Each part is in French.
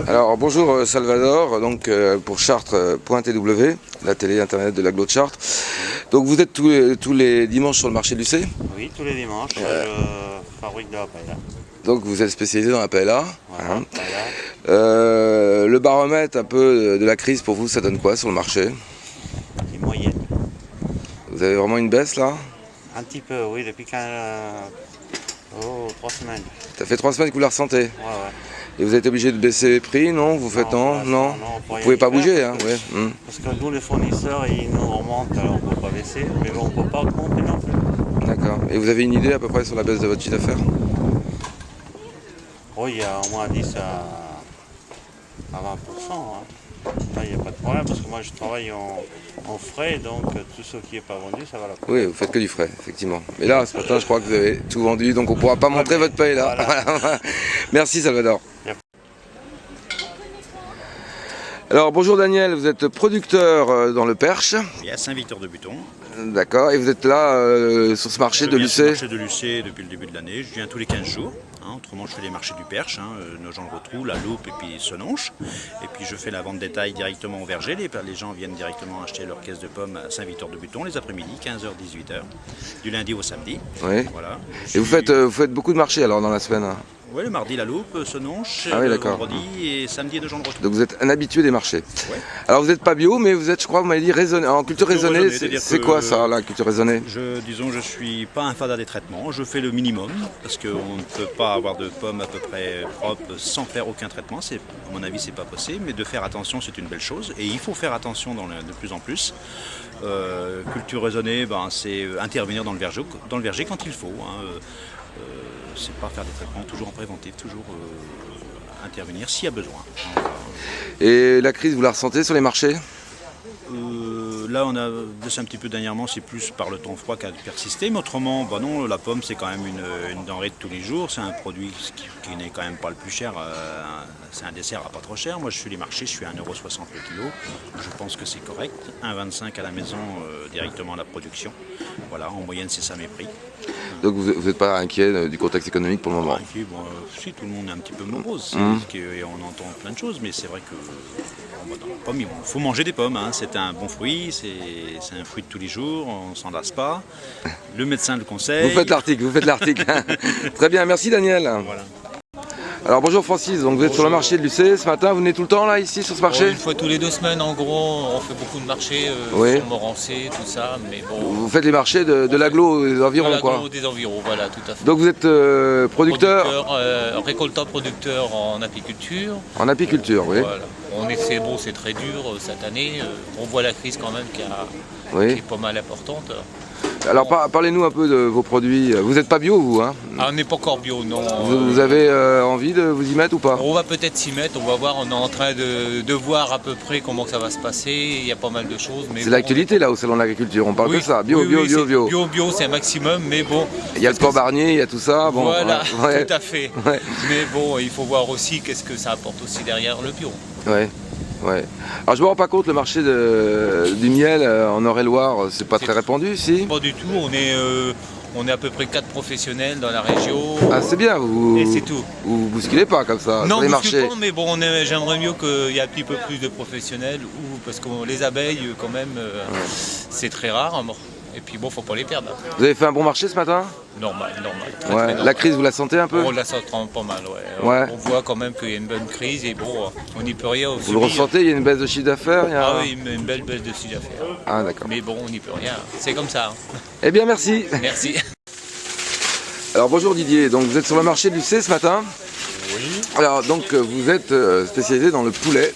Alors bonjour Salvador, donc pour Chartres.tw, la télé internet de l'agglo de Chartres. Donc vous êtes tous les dimanches sur le marché de Lucé? Oui, tous les dimanches, je fabrique de la paella. Donc vous êtes spécialisé dans la paella. Voilà, Hein. paella. Le baromètre un peu de la crise pour vous, ça donne quoi sur le marché? C'est moyenne. Vous avez vraiment une baisse là? Un petit peu, oui, depuis 3 semaines. Ça fait 3 semaines que vous la ressentez. Ouais. Et vous êtes obligé de baisser les prix, non? Vous faites non? Vous pouvez pas bouger, hein? Ouais. Parce que nous, les fournisseurs, ils nous remontent, alors on ne peut pas baisser, mais bon, on ne peut pas augmenter non plus. D'accord. Et vous avez une idée à peu près sur la baisse de votre chiffre d'affaires? Oui, il y a au moins 10 à 20%. Hein. Là, il n'y a pas de problème, parce que moi, je travaille en frais, donc tout ce qui n'est pas vendu, ça va la peine. Oui, vous faites que du frais, effectivement. Mais là, ce matin, je crois que vous avez tout vendu, donc on ne pourra pas montrer votre paye là. Voilà. Merci Salvador. Alors bonjour Daniel, vous êtes producteur dans le Perche. Oui, à Saint-Victor-de-Buton. D'accord, et vous êtes là sur ce marché de Lucé? Je viens sur le marché de Lucé depuis le début de l'année, je viens tous les 15 jours. Autrement, je fais les marchés du Perche, Nogent-le-Rotrou, La Loupe et puis Senonches. Et puis je fais la vente détail directement au verger. Les gens viennent directement acheter leur caisse de pommes à Saint-Victor-de-Buton les après-midi, 15h-18h, du lundi au samedi. Oui. Voilà. Et vous faites beaucoup de marchés alors dans la semaine? Oui, le mardi La Loupe, Senonches, Ah oui, le d'accord. vendredi et samedi Nogent-le-Rotrou. Donc vous êtes un habitué des marchés. Ouais. Alors vous n'êtes pas bio, mais vous êtes, je crois, vous m'avez dit raisonné. En culture raisonnée, c'est-à-dire c'est que quoi ça, la culture raisonnée? Disons, je suis pas un fada des traitements, je fais le minimum, parce qu'on ne peut pas avoir de pommes à peu près propres sans faire aucun traitement. À mon avis, c'est pas possible, mais de faire attention, c'est une belle chose, et il faut faire attention de plus en plus. Culture raisonnée, c'est intervenir dans le verger quand il faut. C'est pas faire des traitements toujours en préventif, toujours intervenir s'il y a besoin. Et la crise, vous la ressentez sur les marchés? Là, on a baissé un petit peu dernièrement, c'est plus par le temps froid qui a persisté, mais autrement, non, la pomme, c'est quand même une denrée de tous les jours, c'est un produit qui n'est quand même pas le plus cher, c'est un dessert à pas trop cher. Moi, je suis les marchés, je suis à 1,60 € le kilo, je pense que c'est correct, 1,25 € à la maison, directement à la production. Voilà, en moyenne, c'est ça mes prix. Donc vous n'êtes pas inquiet du contexte économique pour le moment? Si, tout le monde est un petit peu morose, et on entend plein de choses, mais c'est vrai que dans la pomme, il faut manger des pommes, c'est un bon fruit, c'est un fruit de tous les jours, on s'en lasse pas. Le médecin le conseille. Vous faites l'article. Très bien, merci Daniel. Voilà. Alors bonjour Francis, donc vous êtes sur le marché de Lucé ce matin, vous venez tout le temps là ici sur ce marché? Une fois tous les 2 semaines en gros, on fait beaucoup de marchés, sur Morancé, tout ça, mais bon... Vous faites les marchés de l'agglo des environs quoi? Des environs, voilà, tout à fait. Donc vous êtes producteur? Récoltant producteur en apiculture. En apiculture, oui. Voilà. C'est très dur cette année, on voit la crise quand même qui est pas mal importante. Alors parlez-nous un peu de vos produits. Vous n'êtes pas bio vous, hein? Ah, on n'est pas encore bio, non. Vous avez envie de vous y mettre ou pas? On va peut-être s'y mettre, on va voir, on est en train de voir à peu près comment ça va se passer, il y a pas mal de choses. C'est l'actualité là au salon de l'agriculture, on parle de ça, bio. Bio, c'est un maximum, mais bon... Il y a le corps Barnier, il y a tout ça. Bon, voilà, tout à fait. Ouais. Mais bon, il faut voir aussi qu'est-ce que ça apporte aussi derrière le bio. Ouais. Alors je me rends pas compte, le marché du miel en Eure-et-Loire, c'est pas très répandu, si? Pas du tout, on est à peu près 4 professionnels dans la région. Ah c'est bien, et c'est tout. Vous bousculez pas comme ça non, sur les marchés? Non, mais bon, j'aimerais mieux qu'il y ait un petit peu plus de professionnels, parce que les abeilles quand même, c'est très rare. Et puis bon, faut pas les perdre. Vous avez fait un bon marché ce matin? Normal. Très normal. La crise, vous la sentez un peu? On la sent pas mal, ouais. On voit quand même qu'il y a une bonne crise et bon, on n'y peut rien. Vous le ressentez, il y a une baisse de chiffre d'affaires? Ah oui, une belle baisse de chiffre d'affaires. Ah d'accord. Mais bon, on n'y peut rien, c'est comme ça. Eh bien merci. Merci. Alors bonjour Didier, donc vous êtes sur le marché de Lucé ce matin? Oui. Alors donc vous êtes spécialisé dans le poulet?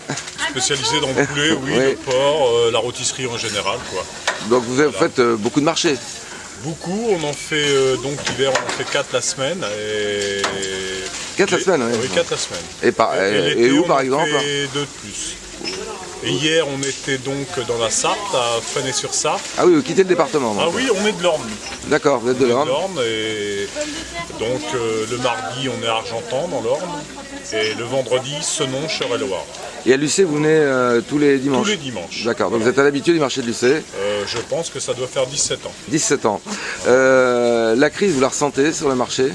Spécialisé dans le poulet, oui, le porc, la rôtisserie en général, quoi. Donc vous faites beaucoup de marchés? Beaucoup, on en fait, donc l'hiver on en fait 4 la semaine. 4 la semaine, oui. Oui, 4 la semaine. Et où par exemple? On en fait 2 de plus. Et hier on était donc dans la Sarthe, à Fresnay-sur-Sarthe. Ah oui, vous quittez le département. Ah oui, on est de l'Orne. D'accord, vous êtes de l'Orne. Et donc le mardi on est à Argentan dans l'Orne. Et le vendredi, Senonches, Eure-et-Loire. Et à Lucé, vous venez tous les dimanches? Tous les dimanches. D'accord, donc vous êtes à l'habitude du marché de Lucé? Je pense que ça doit faire 17 ans. 17 ans. La crise, vous la ressentez sur le marché?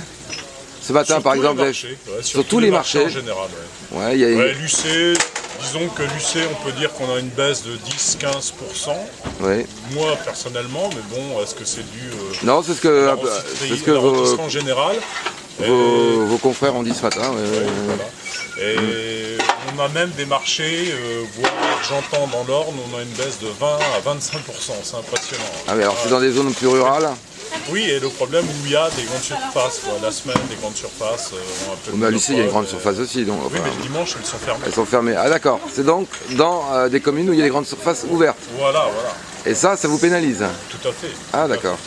Ce matin, Sur par tous exemple, les marchés, ouais, sur tous les marchés. en général. Ouais. Ouais, il y a Ouais, l'UC, disons que l'UC, on peut dire qu'on a une baisse de 10-15%. ouais. Moi, personnellement, mais bon, est-ce que c'est dû Non, c'est ce à que, la c'est ce que rôtisserie en général? vos confrères ont dit ce matin. Ouais, ouais, ouais. Voilà. Et on a même des marchés, voire Argentan dans l'Orne, on a une baisse de 20 à 25%, c'est impressionnant. Ah oui, alors c'est dans des zones plus rurales. Oui, et le problème où il y a des grandes surfaces, quoi. La semaine, des grandes surfaces ont un peu de Mais à Lucé, il y a une grande monopole, surface aussi. Donc, Oui, enfin, mais le dimanche, elles sont fermées. elles sont fermées. Ah d'accord, c'est donc dans des communes où il y a des grandes surfaces ouvertes. Voilà, voilà, Et ça vous pénalise. tout à fait. Ah d'accord.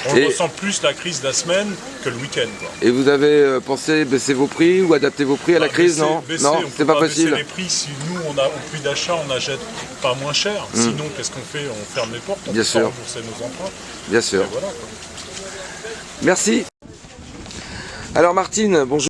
On Et- ressent plus la crise de la semaine que le week-end, quoi. Et vous avez pensé baisser vos prix ou adapter vos prix à la Bah, crise? baisser- Non, baisser, non, on c'est peut pas baisser possible. les prix si nous, on a au prix d'achat, on n'achète pas moins cher. Sinon, qu'est-ce qu'on fait? On ferme les portes, on Bien peut sûr. pas rembourser nos emprunts. Bien sûr. Et voilà, quoi. Merci. Alors Martine, bonjour.